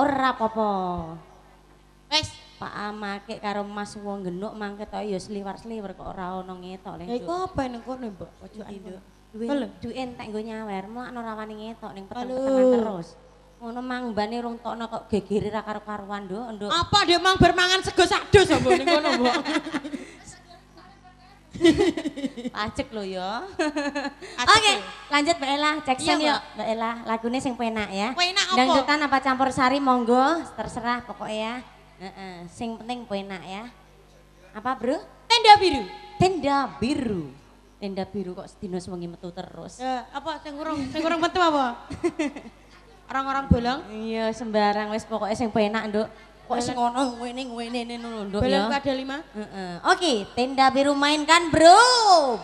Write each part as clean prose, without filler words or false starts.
ora apa-apa. Wes, Pak Amake karo Mas wong genuk mangke to ya sliwar-sliwer kok ora ono ngetok ya iku apa ning kono, Mbak? Pojokan Nduk. duwe entek nggo nyawer, mulakno ora wani ngetok ning peteng Aduh. terus. Ngono mang mbane rung tokno kok gegere ra karo-karuan, Nduk. Apa dia mang bermangan sego sadus apa ning kono, Mbak? Pacek lho ya. Pacek Oke, lho. lanjut Mbak Ella, Jackson Iya, yuk Mbak Ella. Lagune sing penak ya. Penak apa? Dangdutan apa campur sari monggo, terserah pokoknya ya. Heeh, sing penting penak ya. Apa, Bro? Tenda biru. Tenda biru. Tenda biru kok sedina sewengi metu terus. Ya, apa sing urung metu apa? Orang-orang bolong. Iya, sembarang wis pokoknya sing penak, Nduk. Kok sing ngono ngene ngono Nduk ya. Bolong ada 5. Heeh. Oke, tenda biru mainkan, Bro.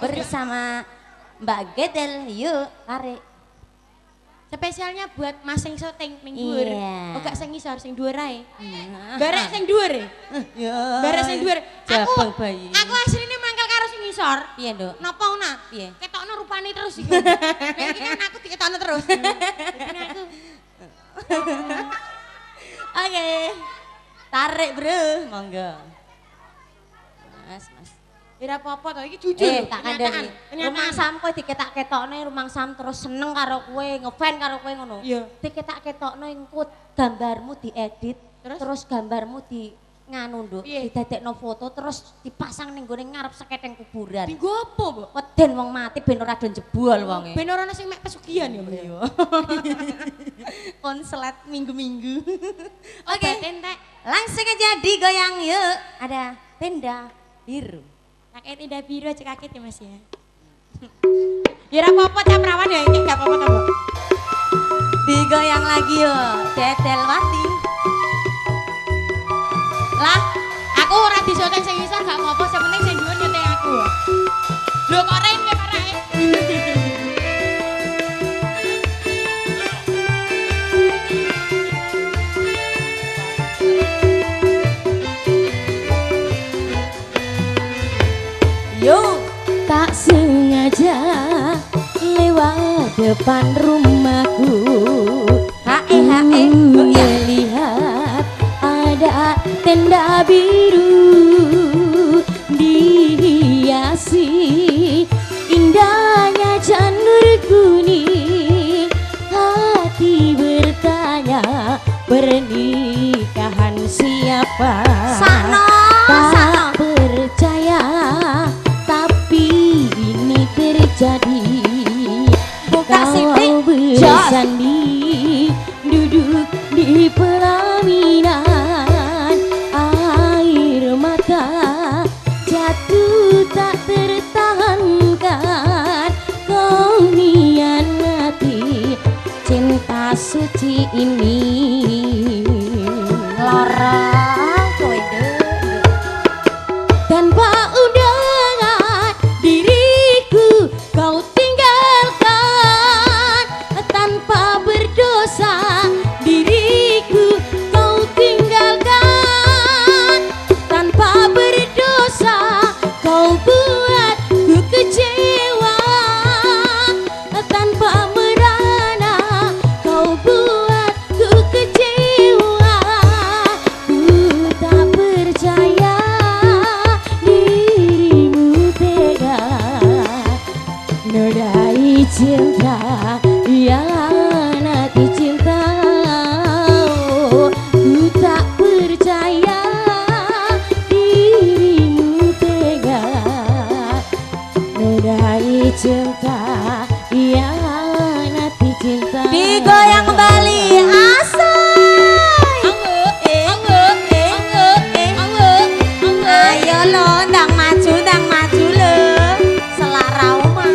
Bersama Mbak Gedel. Yuk, tarik. Spesialnya buat Mas sing syuting ning dhuwur. Iya. Oh gak sing ngisor, sing dhuwur ae. Iya. Barek sing dhuwur e. Ya. Barek sing dhuwur. Jabang bayi. Aku asline mangkel karo sing ngisor. Piye, Nduk? Napa ona? Piye? Ketokno rupane terus iki. Nek iki kan aku diketokno terus. Jadi aku Oke. Tarik, Bro. Monggo. Mas. ora apa-apa to, iki jujur. Tak kandhani. Rumang Sam kowe diketak-ketokne Rumang Sam terus seneng karo kowe, ngefan karo kowe ngono. Iya. Diketak-ketokno engko gambarmu diedit, terus gambarmu di nganu Nduk, Piye? didadekno foto terus dipasang ning gone ngarep seketeng kuburan. Dinggo apa, Mbok? Weden wong mati ben ora do jebol wonge. Ben ora ana sing mek pesugihan ya, Mbak. Iya. Konslet minggu-minggu. Oke, Oke, entek. langsung aja digoyang yuk. Ada tenda biru. Pakai tenda biru aja kaget ya, Mas ya. Ya ora apa-apa cah perawan ya, iki gak apa-apa to, Mbok. Digoyang lagi yuk, Dedelwati. Lah, aku ora disoten sing ngisor gak apa-apa, sing penting sing dhuwur nyuting aku. Lho kok Ren kowe parake. Yuk. Tak sengaja lewat depan rumahku, Hae. melihat ada tenda biru dihiasi indahnya janur kuning. Hati bertanya, pernikahan siapa? Sano. Tak percaya, tapi ini terjadi. Buka sipik, Kau bersanding duduk di pelaminan, air mata jatuh tak tertahankan. Kau hianati cinta suci ini. Larang kowe Nduk. Tanpa undangan diriku kau tinggalkan, tanpa berdosa diriku kau tinggalkan, tanpa berdosa kau buatku kecewa, tanpa merana kau buatku kecewa. Ku tak percaya dirimu tega nodai cinta yang nanti cinta. Ku tak percaya dirimu tega nodai cinta yang nanti cinta. Digoyang kembali. Asai. Ayo lo, ndang maju lo. Selarau mah.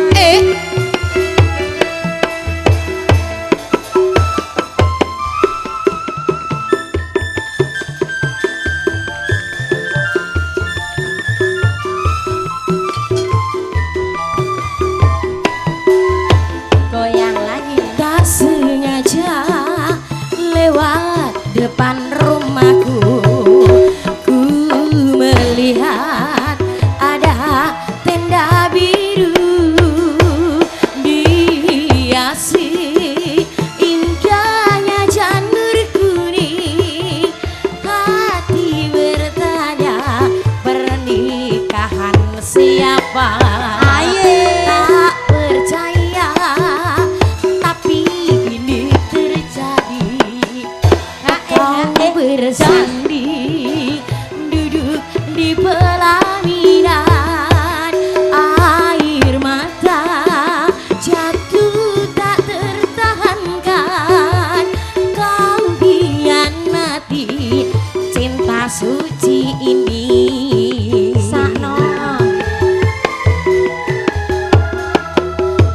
apa Ayo. tak percaya tapi ini terjadi kau bersanding duduk di pelaminan air mata jatuh tak tertahankan kau hianati cinta suci ini Sakno.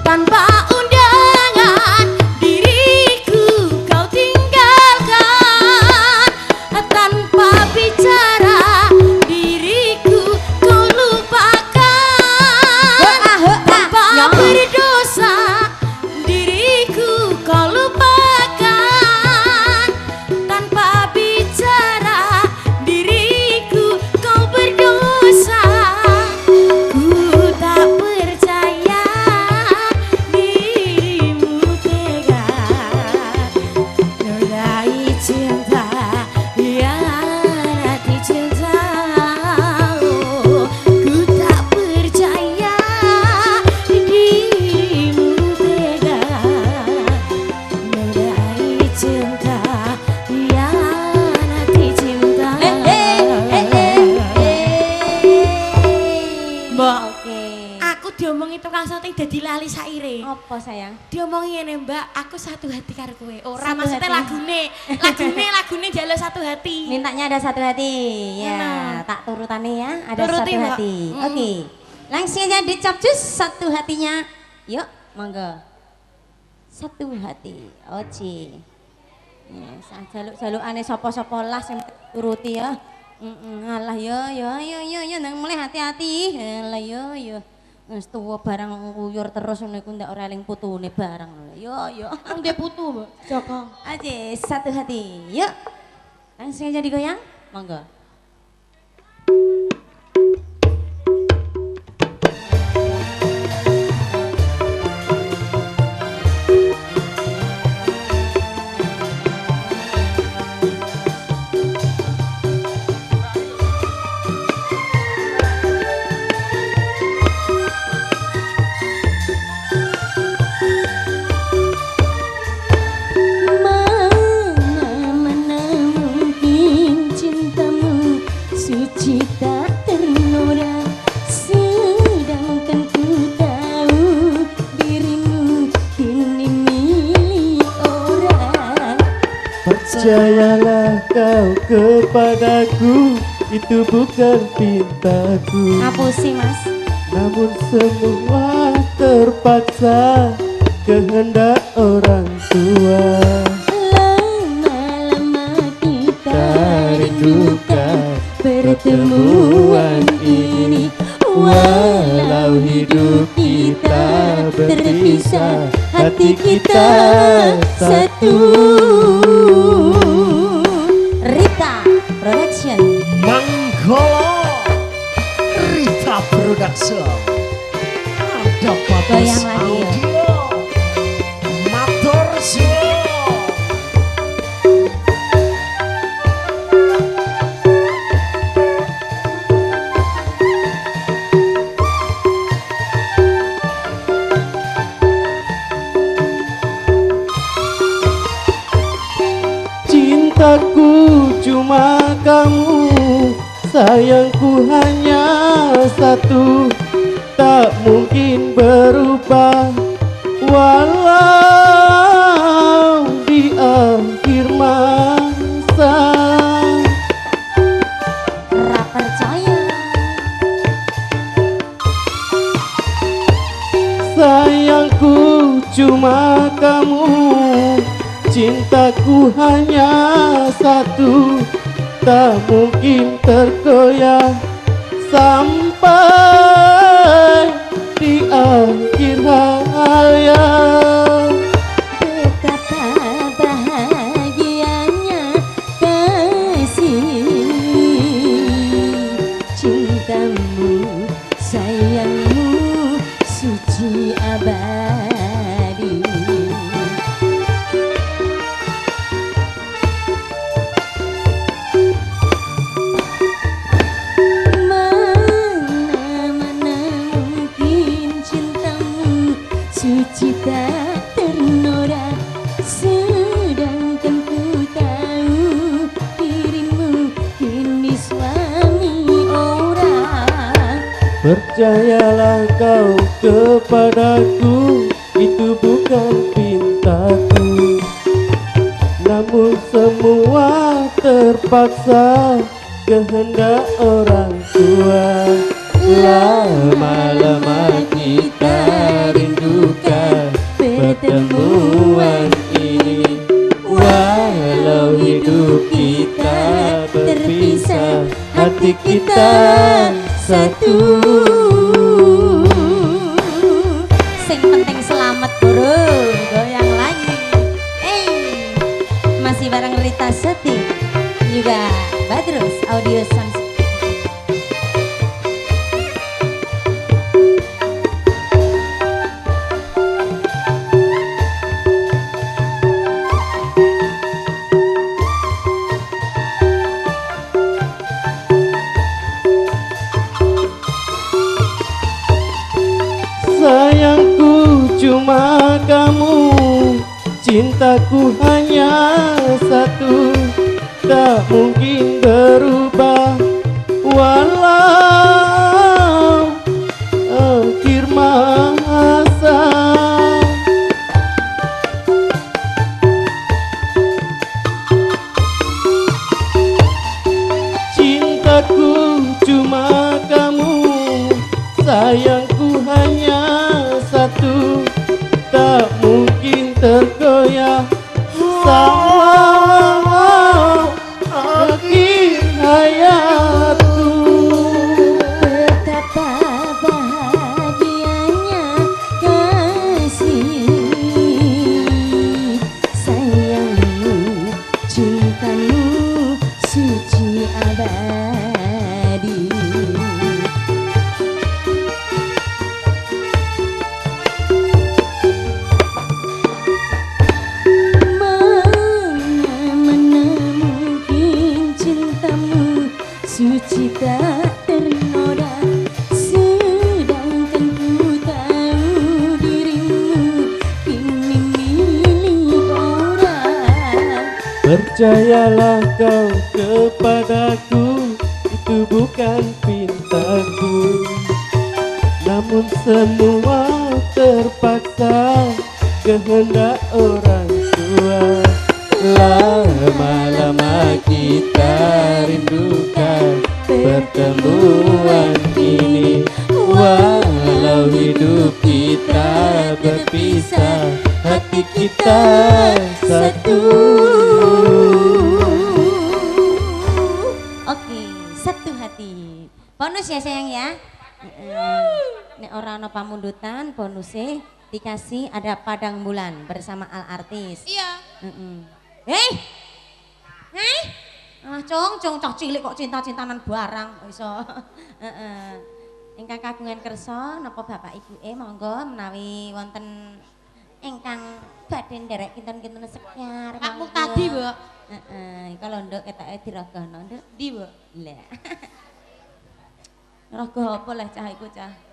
tanpa undangan diriku kau tinggalkan tanpa bicara diriku kau lupakan tanpa berdosa diriku kau lupakan tanpa bicara diriku kau berdosa ku tak percaya dirimu tega nodai cinta hianati cinta oh, ku tak percaya dirimu tega nodai cinta hianati cinta Mbak, Oke. aku diomongi tukang syuting dadi lali saire. Apa sayang? Diomongi ngene, Mbak, aku satu hati karo kowe. Ora Satu maksudnya hati. lagune jaluk satu hati. Mintanya ada satu hati. Ya, Nah. tak turutannya ya. Ada Turuti, satu Mbak. hati. Oke. Langsung aja dicapcus satu hatinya. Yuk, monggo. Satu hati. Oci. Ya, jaluk-jaluk aneh sopo-sopo lah sing turuti ya. Alah yo nang mulai hati-hati. Alah yo. Wis tuwa barang nguyur terus ngono iku ndak ora eling putune barang. Yo. Wong dia putu, Mbak. Joko. Aja satu hati. Yuk. Langsung aja digoyang. Monggo. Mana mungkin cintamu suci tak ternoda sedangkan ku tahu dirimu kini milik orang. Percayalah kau kepadaku, itu bukan pintaku. Ngapusi mas. Namun semua terpaksa kehendak orang tua. Lama-lama kita rindukan pertemuan ini Walau hidup kita berpisah, hati kita satu. Rita Production. Manggolo Rita Production. Ada Bagus Goyang lagi ya. Audio Matur Suwun. Cintaku cuma kamu, sayangku hanya satu, tak mungkin berubah walau di akhir masa. Ra percaya. Sayangku cuma kamu, cintaku hanya satu, tak mungkin tergoyah sampai di akhir hayat. Betapa bahagianya kasih cintamu, sayangmu suci abadi. Mana Percayalah kau kepadaku, itu bukan pintaku. Namun semua terpaksa kehendak orang tua. Lama-lama kita rindukan pertemuan ini. Walau hidup kita berpisah, hati kita satu. Sing penting selamat bro, goyang lagi. Masih bareng Rita Seti juga Badrus Audio Sound. Sayangku cuma kamu, cintaku hanya satu, tak mungkin berubah walau akhir masa. Cintaku cuma kamu, sayangku hanya satu, tak mungkin tergoyah sama akhir hayatku. Betapa bahagianya kasih, sayangmu, cintamu suci abadi. Suci tak ternoda, sedangkan ku tahu dirimu kini milik orang. Percayalah kau kepadaku, itu bukan pintaku. Namun semua terpaksa kehendak orang tua. Lama-lama kita rindukan pertemuan ini. Walau hidup kita berpisah, hati kita satu. Oke, satu hati. Bonus ya sayang ya. Nek ora ana pamundutan, bonusnya dikasih ada Padang Bulan bersama Al Artis. Iya. Hei, hei, cong cah cilik kok cinta-cintanan barang iso. Ingkang kagungan kersa napa bapak ibu monggo menawi wonten ingkang badhe nderek kinten-kinten sekyar. Aku tadi, Mbak. Kalau nduk ketoke diragana nduk. Ndi, Mbak? Lah. Raga apa leh cah iku cah?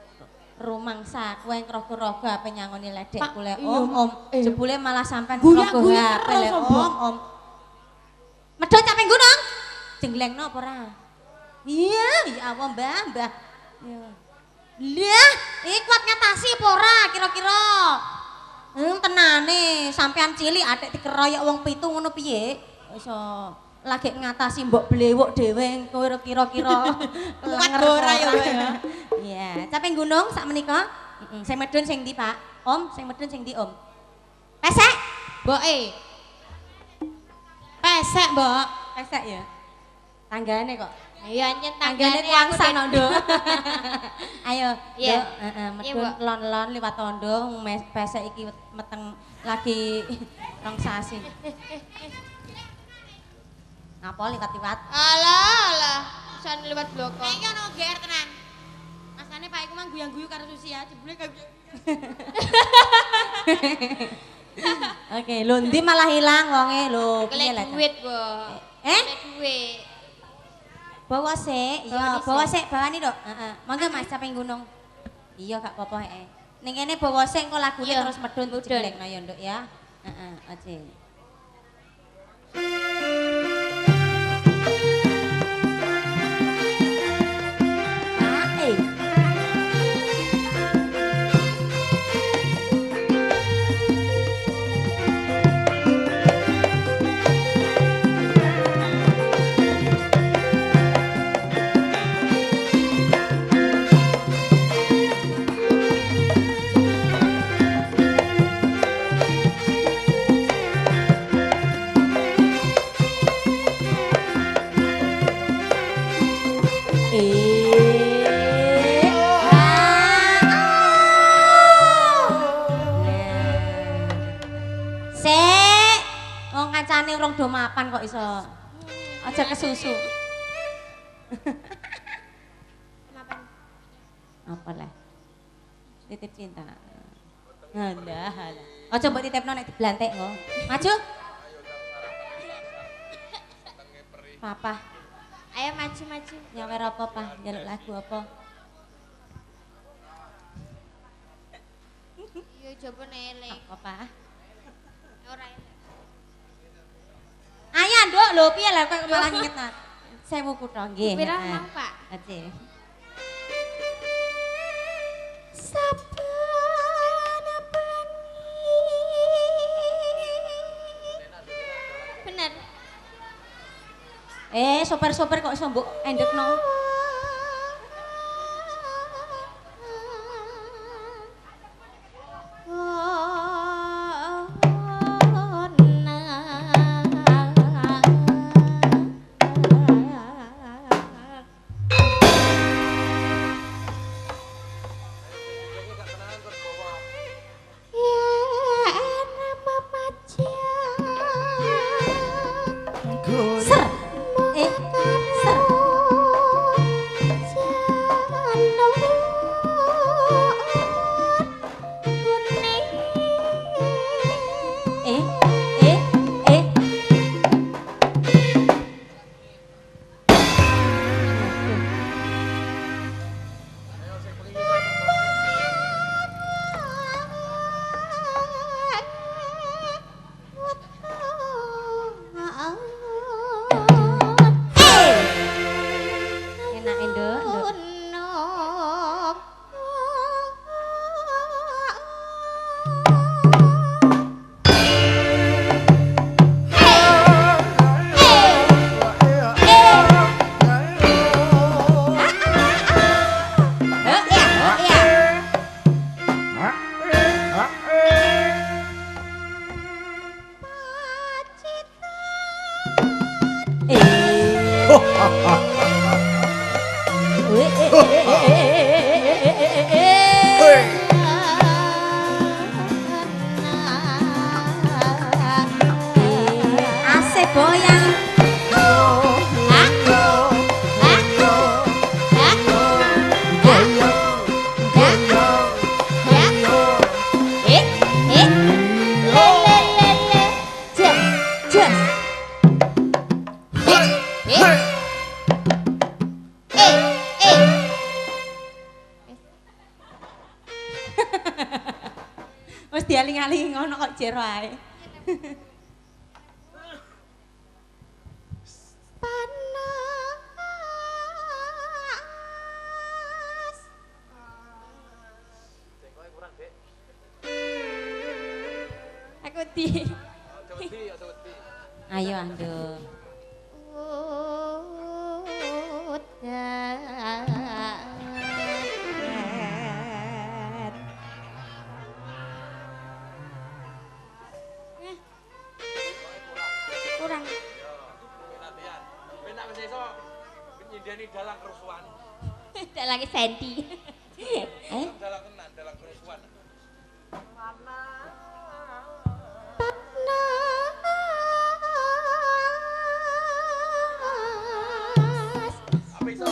Rumangsa kowe krogo-rogo ape nyangoni ledekku le om jebule malah sampean krogo HP le om medhot caping gunung jenglengno apa ora iya ya apa mbah lah iki kuat ngatasi apa ora kira-kira tenane sampean cilik atik dikeroyok wong 7 ngono piye iso lagi ngatasi mbok blewok dhewe kowe kira-kira kuat ora ya iya caping gunung sak menika sing medun sing ndi Pak Om sing medun sing ndi Om pesek Mboke pesek Mbok pesek ya tanggane kok iya nyen tanggane kuangsa no Nduk ayo iya medun lon-lon liwat tondo pesek iki meteng lagi rong sasi ngapa liwat-liwat alah jan liwat bloko iki ono GR tenan masane Pak iku mang guyang-guyu karo Susi ya jebule gak Oke, lho ndi malah hilang wonge lho piye lho duit kok duit bawa sik iya bawa sik bawani Dok heeh monggo Mas caping gunung iya gak apa-apa ning kene bawa sik engko lagune terus medun jeglekno ya Nduk ya heeh aja Sik, wong kancane urung do mapan kok iso. Aja kesusu. Apa lah? Titip cinta. Halah, halah. Aja mbok titipno nek diblantik kok. Maju. Papa. Ayo maju. Nyawer apa, Pak? Njaluk lagu apa? Iya coba nelek. Apa, Pak? Ora elek. Ayo, Nduk, lho piye lah kok malah nginget. Sewu kutho nggih. Pira heeh. mau, Pak? Oke. Bener. Sopir-sopir kok iso mbok endekno. Ser. Ser. Eh, eh, eh. Enak Nduk, Nduk. Asik goyang. Wis dialing-aling ngono kok jero ae. Aku di. Ayo Ando. Kurang. Nyindeni dalang kerusuhan. Tidak lagi senti. Dalang tenan, dalang kerusuhan. Apa iso?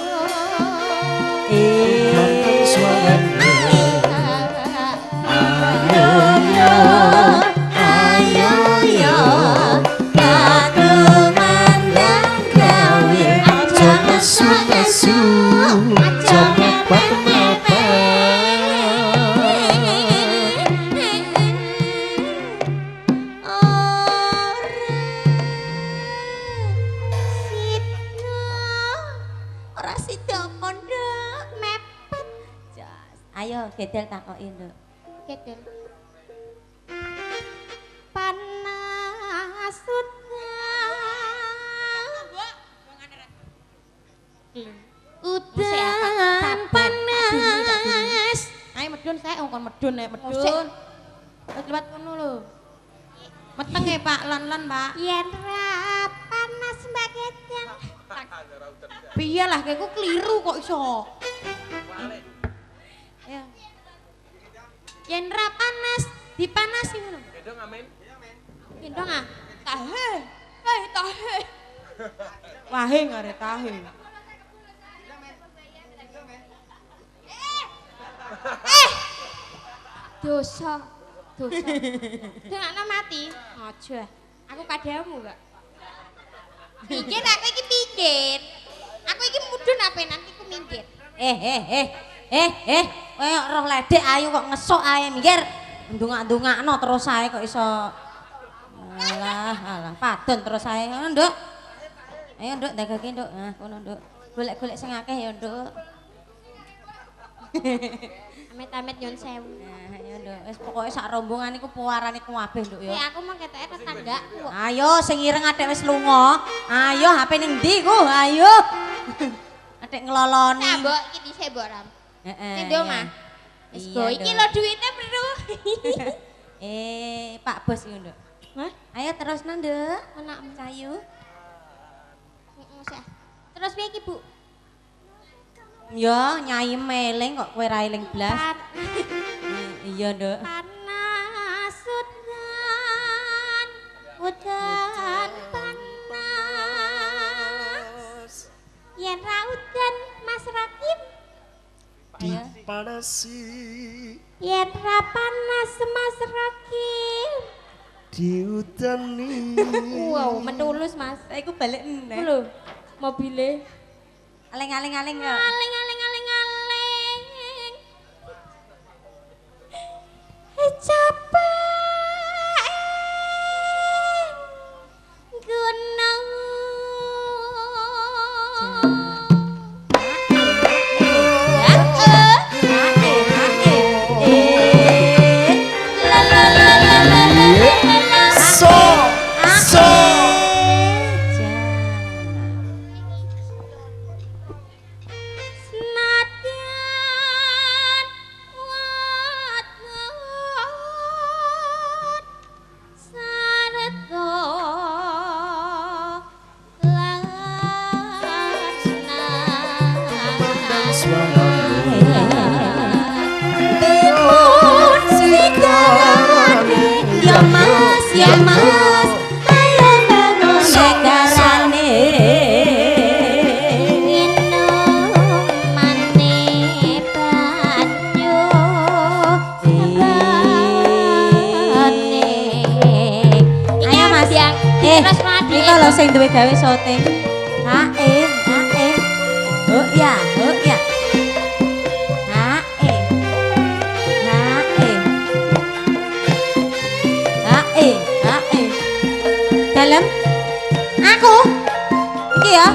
Ora sida pondok mepet. Jas. Ayo gedel takoki Nduk. Kedel. Udan panas. Ayo medun saya kon medun nek medun. Wis liwat kono lho. Meteng Pak, lan-lan Pak. Yen ra panas panas Mbak Ketang. Piye lah kowe ku keliru kok iso. Ya. Yen ra panas, dipanasi ngono. Gendong amin. Gendong ah. Tahe. Tahe. Wahe ngare tahe. Dosa. Dengakno mati. Aja. Aku kadamu gak? Minggir aku iki pinggir. Aku iki mudhun apenan iku minggir. Koyo roh ledek ayu kok ngesuk ae minggir. Ndungak-ndungakno terus ae kok iso. Alah, padon terus ae. Nduk. Ayo Nduk dagake Nduk. Nah, kono Nduk. Golek-golek sing akeh ya Nduk. Amit-amit nyun sewu. Nah, ayo Nduk. Wis pokoke sak rombongan iku puarane kabeh Nduk ya. Aku mau keteke tetanggaku. Ayo sing ireng adek wis lunga. Ayo HP ning ndi ku? Ayo. Adek ngeloloni. Nah, Mbok iki dhisik Mbok Ram. Heeh. Sing ndok mah. Wis go iki lho duwite Bro. Pak Bos iki Nduk. Hah? Ayo terus Nduk. Anakmu. Sayu. Terus piye iki, Bu? Ya, Nyai meleng kok kowe ra eling blas. Iya, Nduk. Panas udan panas. Yen ra udan Mas Rakim. Ayo. Dipanasi Yen ra panas Mas Rakim. diudani. Wow, mentulus Mas. Iku balik meneh. Lho, mobile. Aling-aling ya. Aling. Capek gunung. Senadyan waton sarta Ya mas, ayo bangun negarane. Ayo mas, ini kalau sing duwe gawe syuting. Hae. Oh ya. Dalem aku iki ya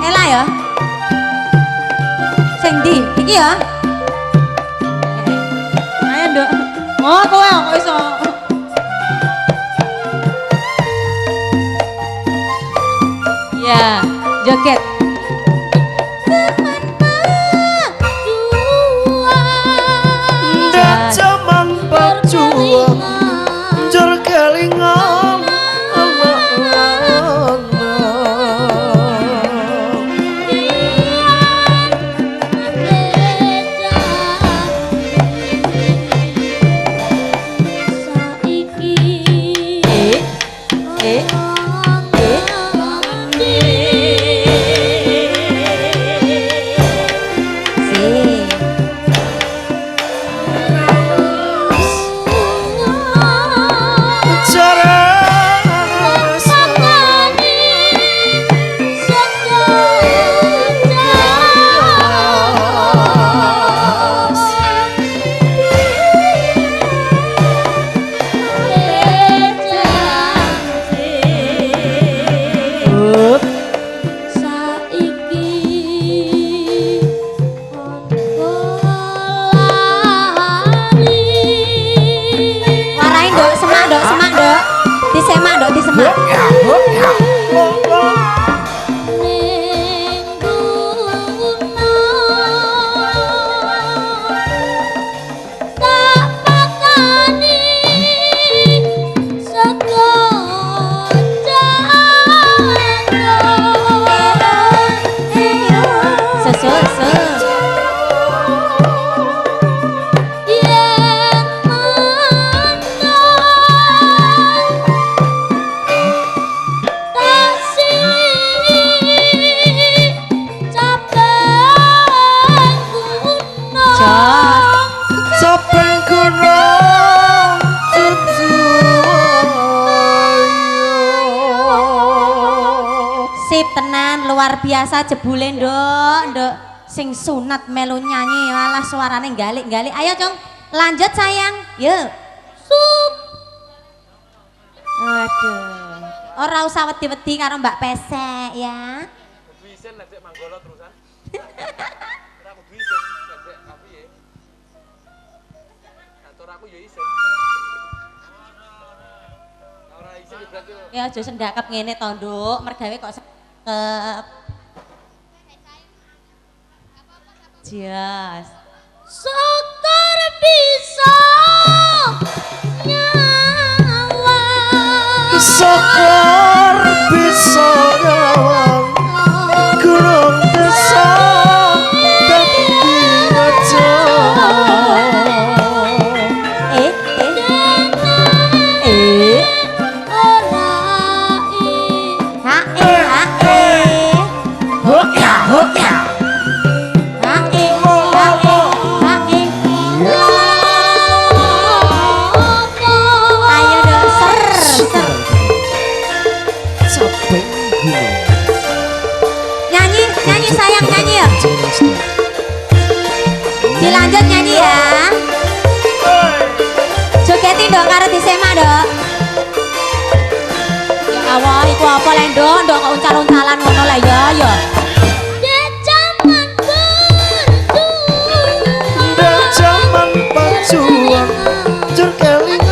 Ela ya sing ndi iki ya ayo Nduk kowe kok iso ya joget Zaman berjuang njur kelingan luar biasa jebule nduk sing sunat melu nyanyi malah suarane galik-galik. Ayo Cung, lanjut sayang. Yuk. Sup. Waduh. Ora usah wedi-wedi karo Mbak Pesek ya. Kudu isin nek cek manggolo terusan. Ora kudu isin nek cek piye. Kantor aku ya isin. Ora isin berarti Ya aja sendakep ngene to, Nduk. Mergawe kok sekep. Jas. Sekar bisa nyawa Sekar bisa nyawang gunung desa dadi aja Ayo dong, ser. capek gunung Nyanyi sayang, nyanyi ya. Dilanjut nyanyi ya. Jogeti dong karo disema dong. Ya Allah, iku apa lek ndok kok uncal-uncalan ngono lah ya ya. udah zaman pacuan jur kelingan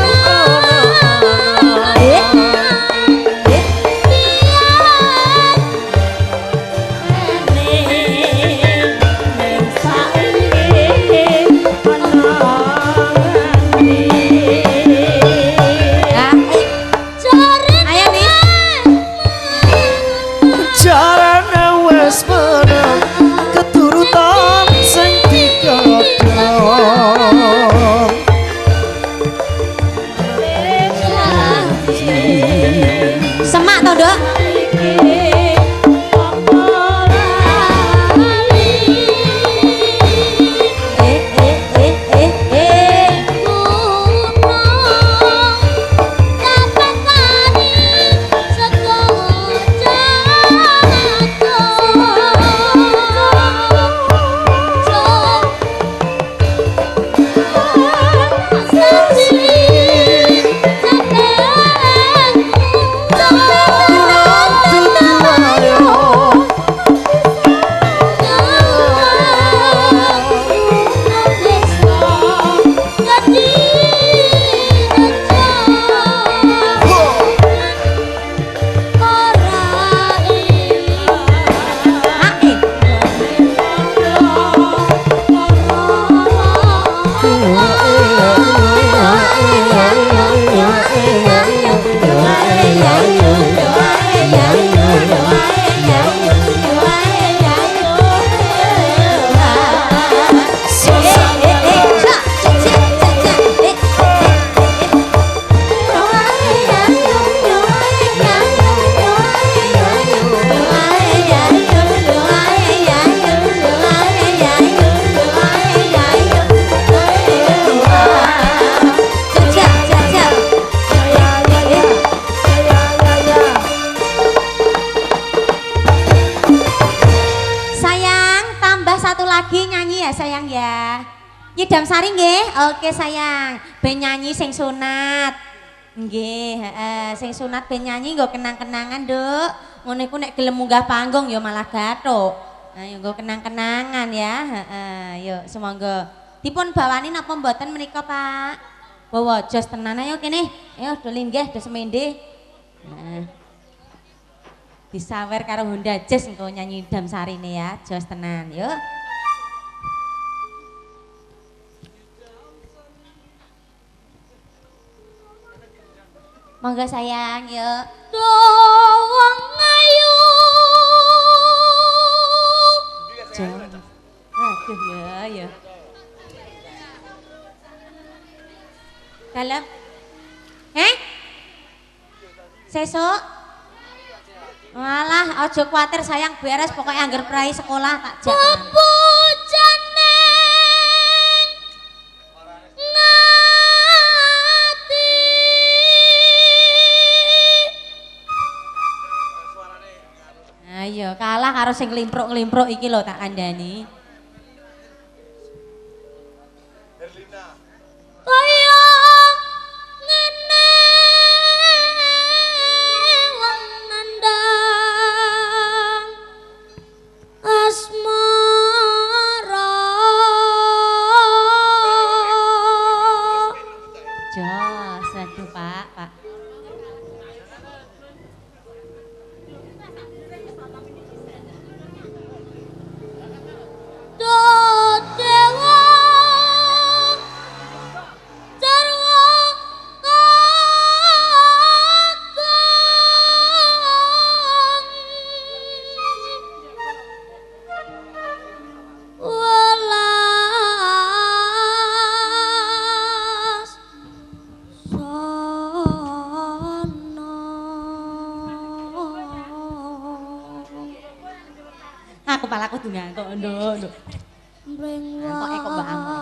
Ya. Ayo nih. carane wis menang keturutan sing digadang Semak to, Dok. Nyidam sari nggih. Oke sayang, ben nyanyi sing sunat. Nggih, heeh, sing sunat ben nyanyi nggo kenang-kenangan, Nduk. Ngono iku nek gelem munggah panggung ya malah gathuk. Ayo nggo kenang-kenangan ya, heeh. Yuk, semonggo. Dipun bawani napa mboten menika, Pak? Bawa jos tenan ayo kene. Ayo do linggih, do semende. Nah. Disawer karo Honda Jazz engko nyanyi dam sarine ya, jos tenan. Yuk. Monggo sayang, yuk. Doang ayu. Aduh ya. Dalam. Sesuk. Walah, ojo kuatir sayang beres pokoknya angger prai sekolah tak jak. Pupujane ngati. Ayo kalah sing nglimpruk-nglimpruk iki lho tak kandhani. Kaya ngene wong nandang asmara. Jos, aduh Pak. Dewa Jarwo Kakang Welas Sono. Aku pala kudu ngangkok nduk. Mring Kok kok Mbak Angga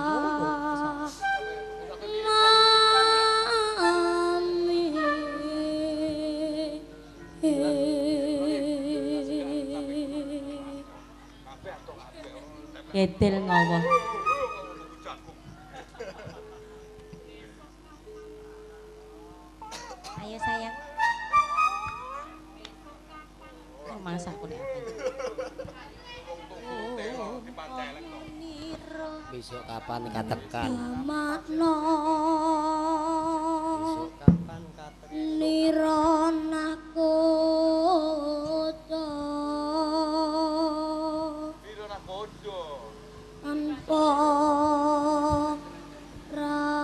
Gedel ngowo. Ayo sayang. Masakku nek aku. Besok kapan katekan? Makna Besok kapan katekan? nirana koca Nirana bodo. tanpa rau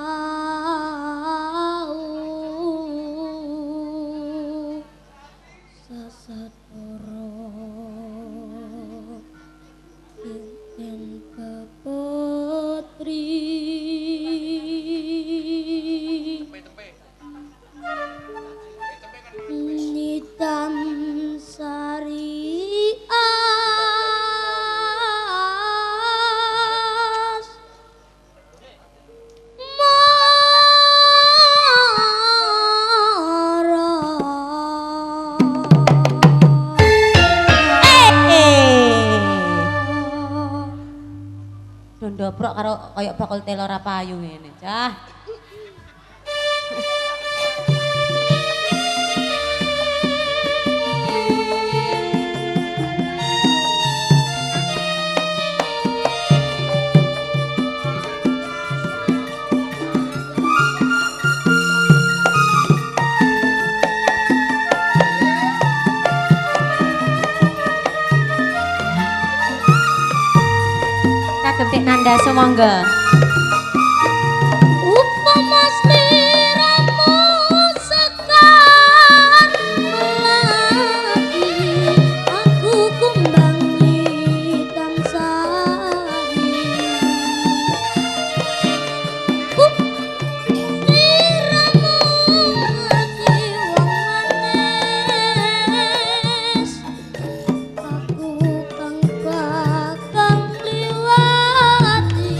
sasadara yen keputri Tempe. Nitam sari as Dondoprok karo koyok bakul telur apa ayu ngene, cah. Kagem Dik Nanda sumangga. upama sliramu sekan lagi aku kumbangi tansari sliramu lagi wong manis aku kang bakal liwati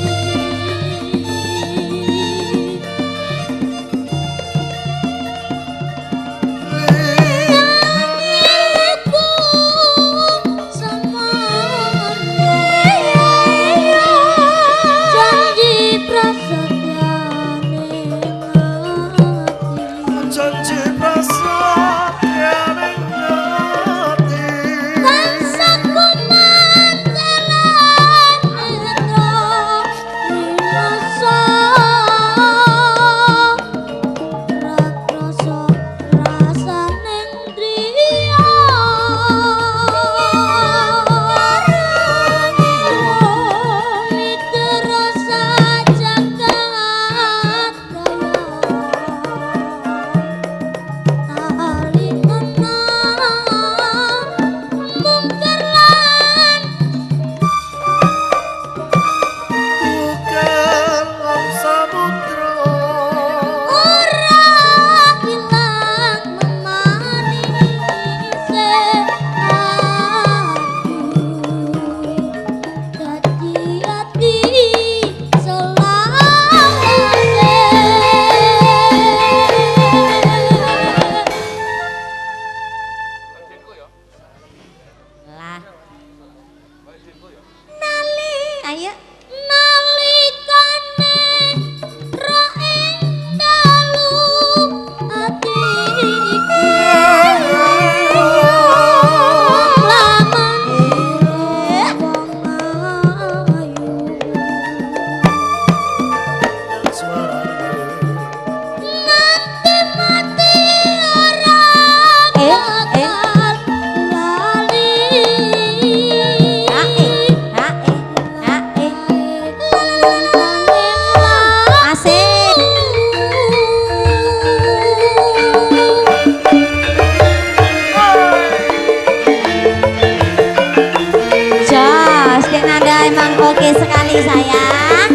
sekali sayang.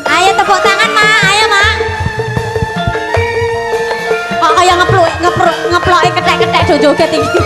Ayo tepuk tangan mak, ayo mak. Kok kayak ngeploke ketek-ketek joget iki.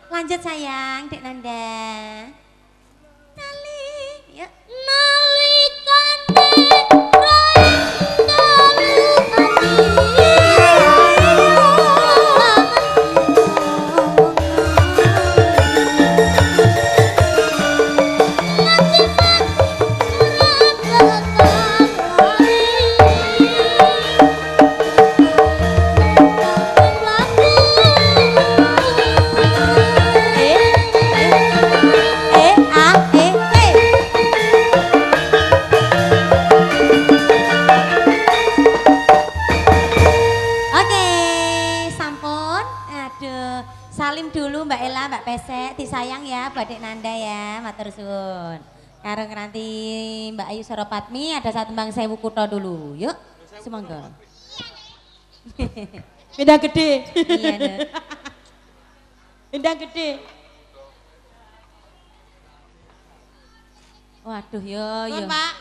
Lanjut sayang, Dek Nanda. Kali, yuk. Salim dulu Mbak Ella, Mbak Pesek, disayang ya buat Dek Nanda ya, matur suwun. Karo nanti Mbak Ayu Saropatmi ada satu Bang Sewu Kutho dulu, yuk. Semoga. Beda gede. Iya deh. Beda gede. Waduh yo. Pak.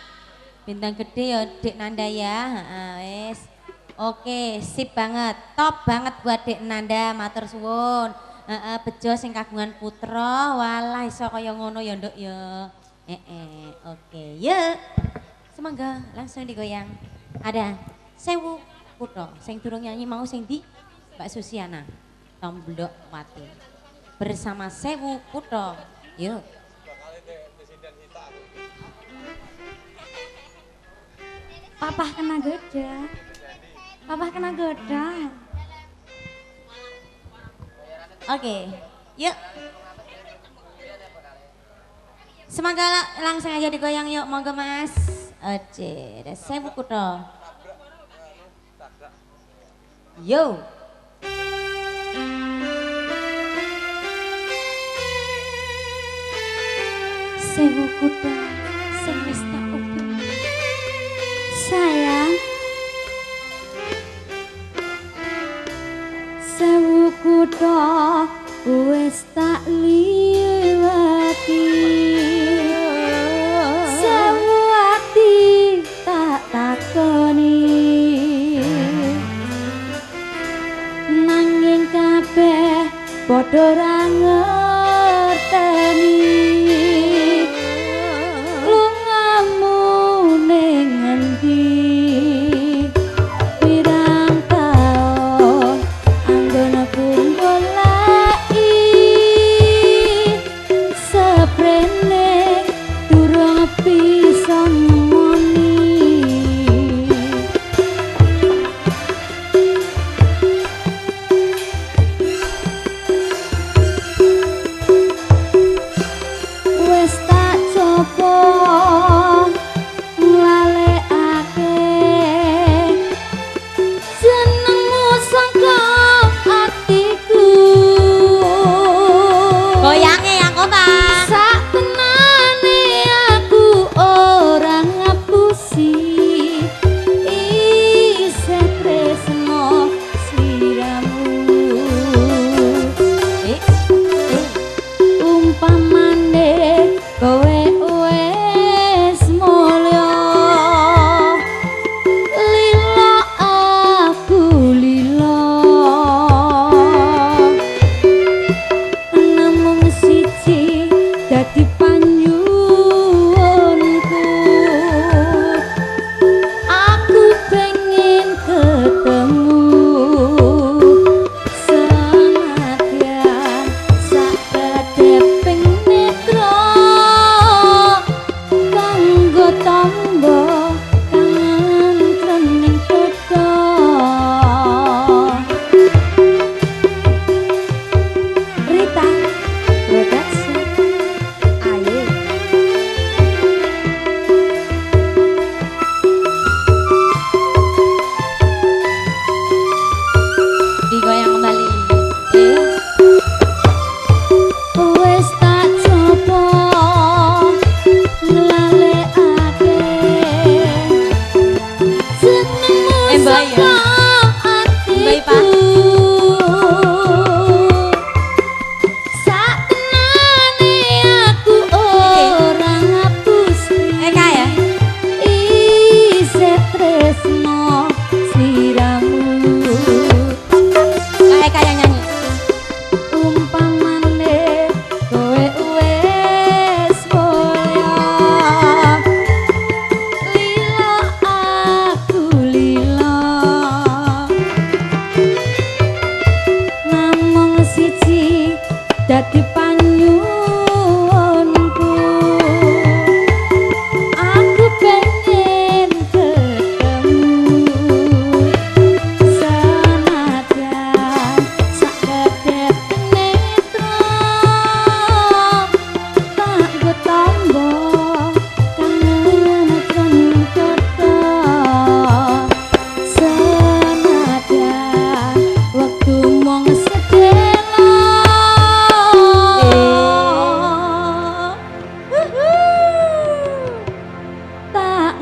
Bintang gede ya Dek Nanda ya, wes. Oke, sip banget, top banget buat Dek Nanda, matur suwun. Bejo sing kagungan putra, walah iso kaya ngono ya nduk ya. Oke, yuk. Semoga langsung digoyang. Ada Sewu Kutho, sing durung nyanyi mau sing di Mbak Susiana, Tomblok Wati. Bersama Sewu Kutho, yuk. Papa kena goda. Papa kena goda. Oke, yuk. Semoga langsung aja digoyang yuk, monggo Mas. Oke, ada Sewu Kutho. Yo. Sewu Kutho sing wis tak ubah. Sayang. Sewu Kutho wis tak liwati. Sewu ati tak takoni. Nanging kabeh padha ra ngerteni. Lungamu ning endi? Pirang taun anggone goleki.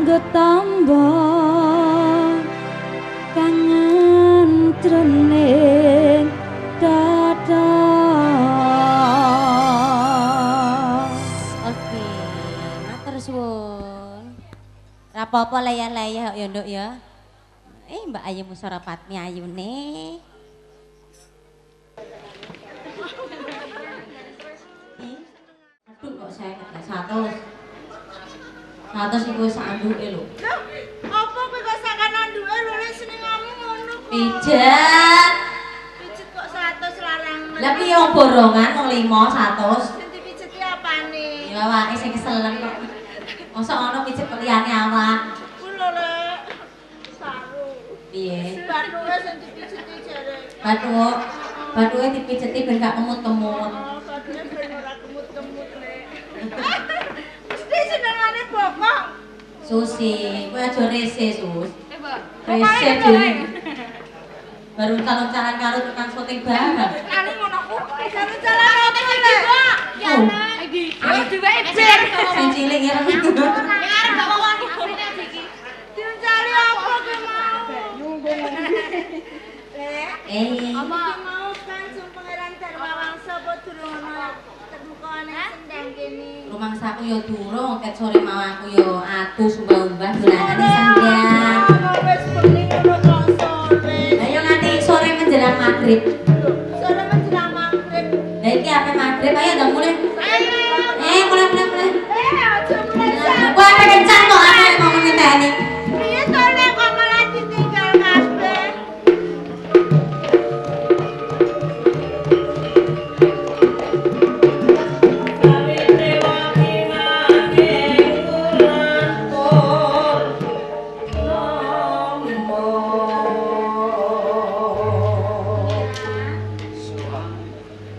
nggo tambah kangen trening dada. Oke, matur suwun. Ra apa-apa layah-layah ya Nduk ya. Mbak Ayu Musarapatmi ayune. Aduh kok saya nggak 100 iku sanduke lho. Loh, apa kowe kok sakan anduke lho nek senengamu ngono kok. Pijet. Pijet kok 100 larang. Lah piye wong borongan wong 5 100. Sing dipijeti apane? Ya awake sing keselen kok. Mosok ono pijet kok liyane awak. Ku lho Lek. Saru. Piye? Bathuke sing dipijeti jare. Bathuke dipijeti ben gak kemut-kemut. Oh, bathuke ben ora kemut-kemut Lek. Mesti senengane bokong. Susi, kowe aja rese, Sus. Mbak. Rese dhewe. Baru calon-calon karo tukang syuting bareng. Kali ngono ku. Jalan-jalan apa Lek? Ya Lek. Iki. Ayo diweki bir. Sing cilik ya. Arep gak wong asline iki. Diuncali apa ki mau? Lek. Apa mau kan sing pangeran Darmawangsa apa durung ana terbukane sendang kene. Rumangsaku ya durung, ket sore mau aku ya atus umbah-umbah dolanane sendang. Wis bengi ngono kok sore. Ayo nganti sore menjelang maghrib. Sore menjelang maghrib. Lah iki ape maghrib ayo ndang mulai. Ayo. Mulai. Aja mulai. Kowe ape kencan kok ape mau ngenteni. Piye to Lek kok malah ditinggal kabeh?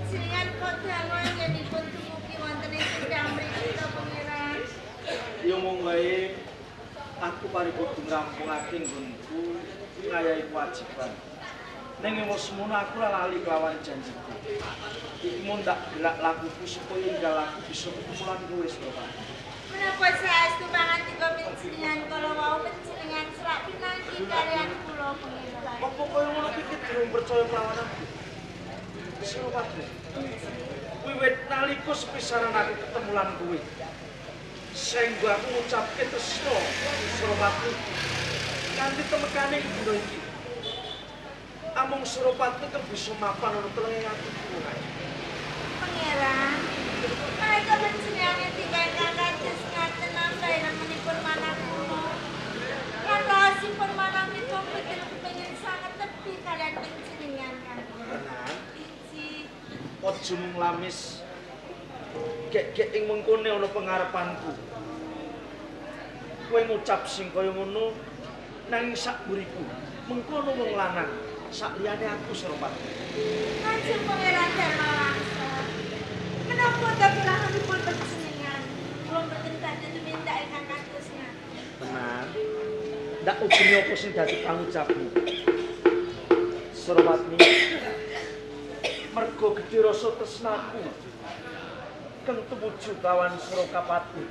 Jenengan kok dangu yenipun dumugi wonten ing sendang mriki to pangeran. Ya mung wae aku paripun ngrampungaken nggonku ngayahi kewajiban. Ning wis semono aku ora lali kelawan janjiku. Iki mun tak gelak lakuku supaya enggal aku bisa ketemu lan kowe Pak. Menapa saestu pangantika panjenengan kala wau panjenengan serak pinanggih kaliyan kula pangeran. Apa koyo ngono iki durung percaya kelawan aku? Suropati. Wiwit nalika sepisanan aku ketemu lan kowe. Sehingga aku ngucapke tresna Suropati. Kanthi temekane dina iki. Amung Suropati kan bisa mapan ana telenging atiku. Pangeran, mereka panjenengan tinggal kakak jes ngaten nambahi namanipun manah kula. Lan raosipun manah menika pikir kepengin sanget tepi kaliyan panjenengan kan. Iji. Aja mung lamis. Gek-gek ing mengkone ana pengarepanku. Kowe ngucap sing kaya ngono nang sak buriku. Mengkono wong lanang, sak liyane aku Suropati. Kanjeng Pangeran Darmawangsa. Menapa ta kulahanipun panjenengan? Kula mboten badhe tumindak ingkang kados ngaten. Tenan. Ndak ubeni apa sing dadi pangucapmu. Suropati. Mergo gedhe rasa tresnaku. Kang tumuju kawan Suropati.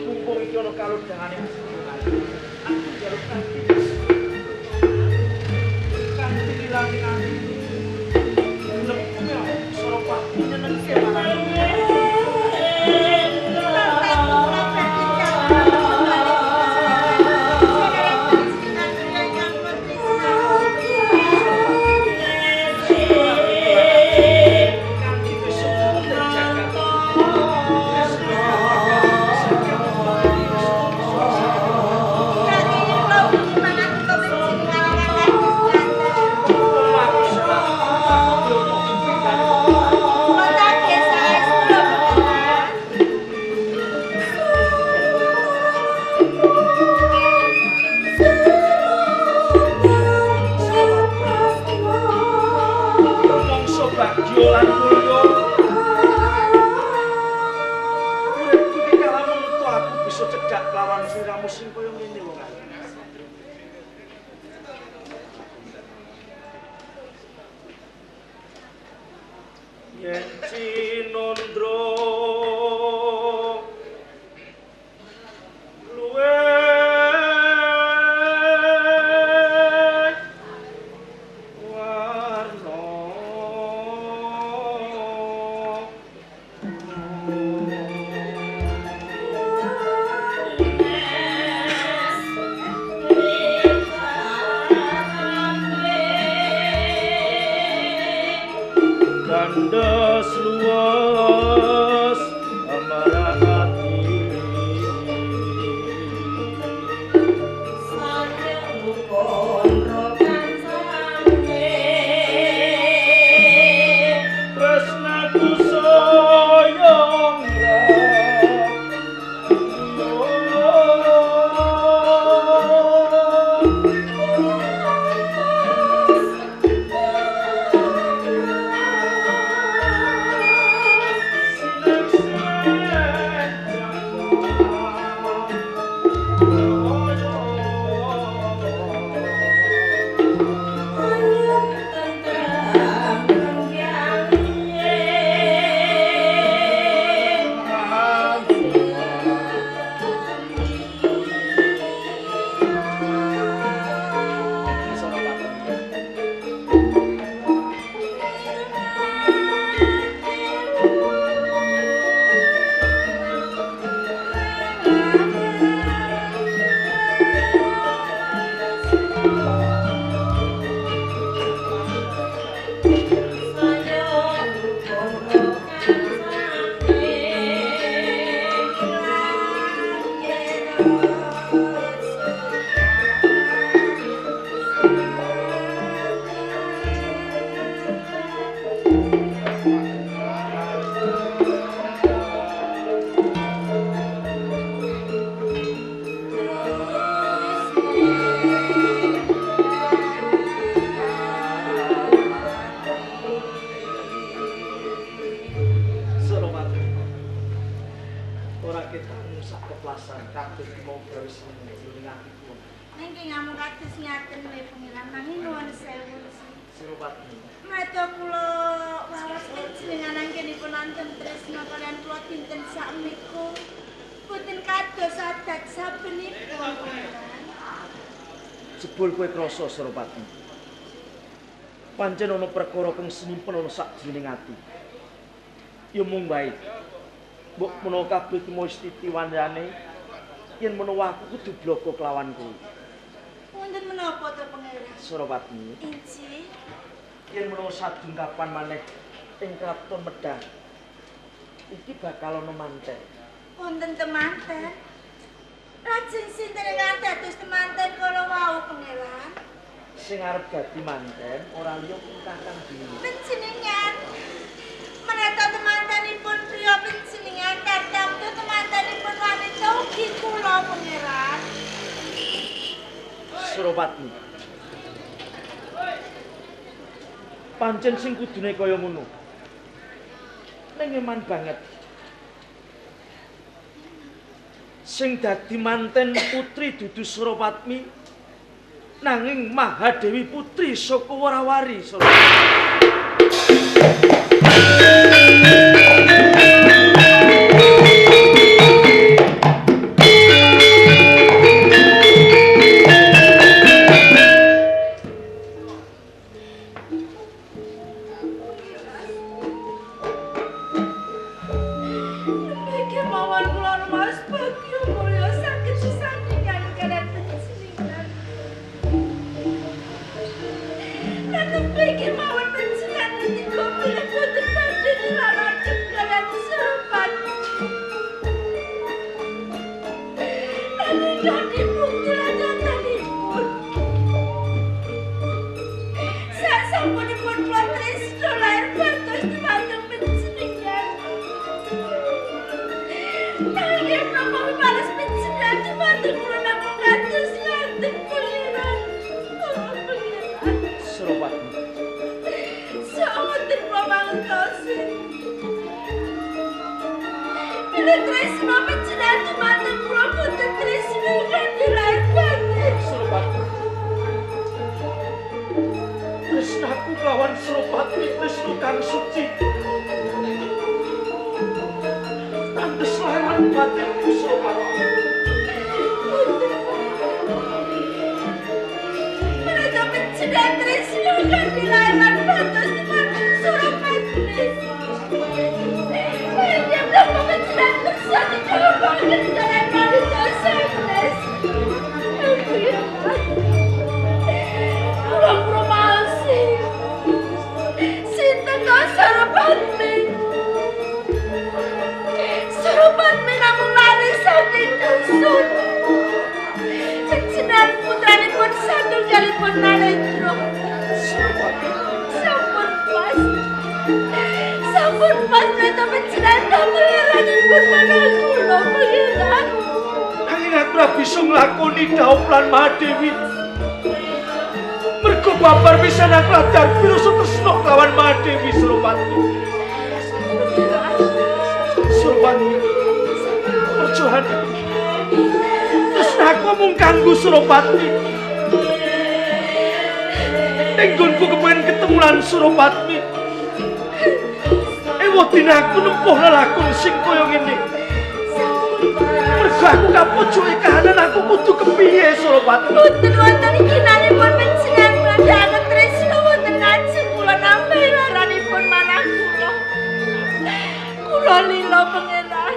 Mumpung iki ana kalodhangane aku jaluk kanthi. Kanthi ilang-ilang. Lepnya Suropati nyenengke marang. Yen Cinondro ora ketang sak keplasan kabeh mau gawe seneng ning atiku. Niki ngamuk kados ngaten wae pengiran nanging nuwun sewu. Suropati. Mata kula waras jenengan anggenipun wonten tresna kaliyan kula dinten sakmenika. Boten kados adat sabenipun. Jebul kowe krasa Suropati. Pancen ana perkara kang sinimpen ana sakjroning ati. Ya mung bae. Mbok menawa kabeh iki mau titiwandane yen menawa aku kudu bloko kelawan kowe. Wonten menapa to pangeran? Suropati. Inci. Yen menawa sadung kapan maneh ing kraton Medang. Iki bakal ana manten. Wonten temanten. Lajeng sinten ingkang dados temanten kala wau pangeran? Sing arep dadi manten ora liya Kakang Dewi. Panjenengan meneta temantenipun priya panjenengan kadamtu temantenipun wanita ugi kula pangeran. Suropati. Pancen sing kudune kaya ngono. Ning eman banget. Sing dadi manten putri dudu Suropatmi nanging Mahadewi putri saka Warawari. Tresnaku lawan Suropati tresna kang suci. Tandes lawan batinku Suropati. Mereka mencegah tresna kang dilawan batas temanten Suropati. Mereka belum mencegah tresna kang banget jalan wanita sukses. Kurang masih Sinten kau Suropatmi namun lari saking dusun. Jenengan putranipun satunggalipun Narendra. Sampun pas mereka menjenengan pangeranipun manakula pangeran. Nanging aku ora bisa nglakoni dhaup lan Mahadewi. Mergo babar pisan aku radar pirsa tresna lawan Mahadewi Suropati. Suropati. Perjohan. Tresnaku mung kanggo Suropati. Ning nggonku kepengin ketemu lan Suropati. Wadine aku nempuh lelakon sing kaya ngene. Mergo aku kapojoke kahanan aku kudu kepiye Suropati? Boten wonten kinanipun panjenengan ngandhaken tresna wonten ngajeng kula nampi laranipun manah kula. Kula lila pangeran.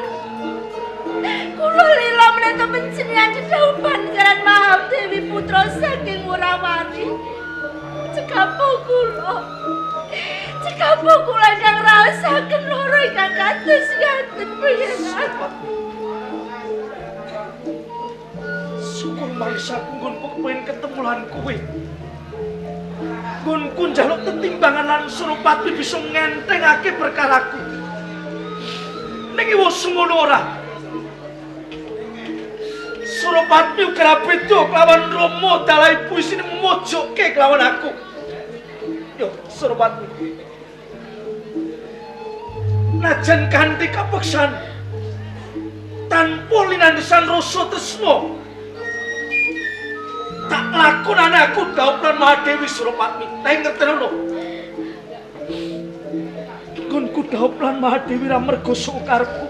Kula lila meneta panjenengan dedhaupan jaran Mahadewi putra saking Warawari. Cekapu kula ingkang raosaken loro ingkang kados ngaten pangeran. Syukur mangsaku nggonku kepengin ketemu lan kowe. Nggonku njaluk tetimbangan lan Suropati bisa ngentengake perkaraku. Ning wis ngono ora. Suropati uga beda kelawan Rama dalah ibu isine mojokke kelawan aku. Yo Suropati. Najan kanthi kapeksan tanpa linandesan rasa tresna. Tak lakonane aku dhaup lan Mahadewi Suropatmi. Nang ngertenono. Gunku dhaup lan Mahadewi ra mergo saka karepku.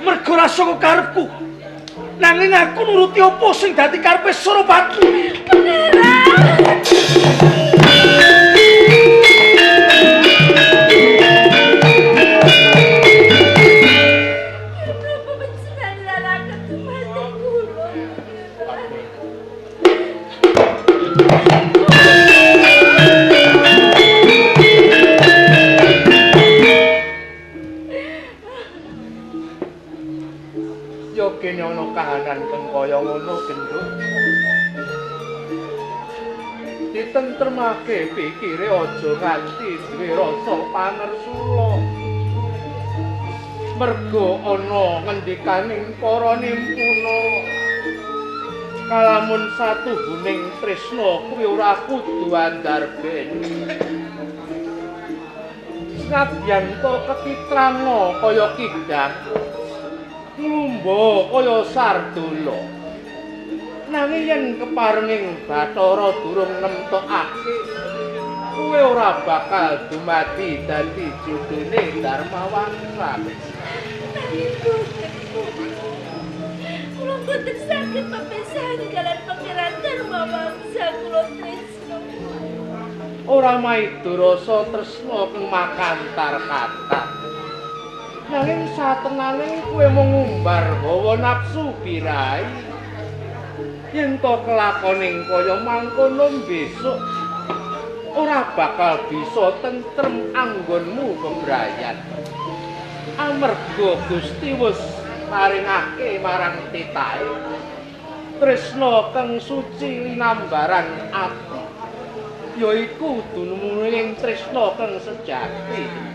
Mergo ra saka karepku. Nanging aku nuruti apa sing dadi karepe Suropatmi. Kene ana kahanan kang kaya ngono genduk. Ditentremake pikire aja nganti duwe rasa panersula. Mergo ana ngendikaning para nimpuna kalamun satuhuning tresna kuwi ora kudu andharben. Senadyan to kekitrana kaya kidang Lumba kaya Sardula. Nanging yen keparenging Bathara durung nemtokake, kuwi ora bakal dumadi dadi judune Darmawangsa. Kula boten saged pepisahan kalian Pangeran Darmawangsa kula tresna. Ora maido rasa tresna kang makantar kathah. Nanging satenane kowe mung ngumbar hawa nafsu birahi. Yen to kelakoning kaya mangkono besok ora bakal bisa tentrem anggonmu bebrayan. Amarga Gusti wis maringake marang titahe tresna kang suci linambaran ati, yaiku dununging tresna kang sejati.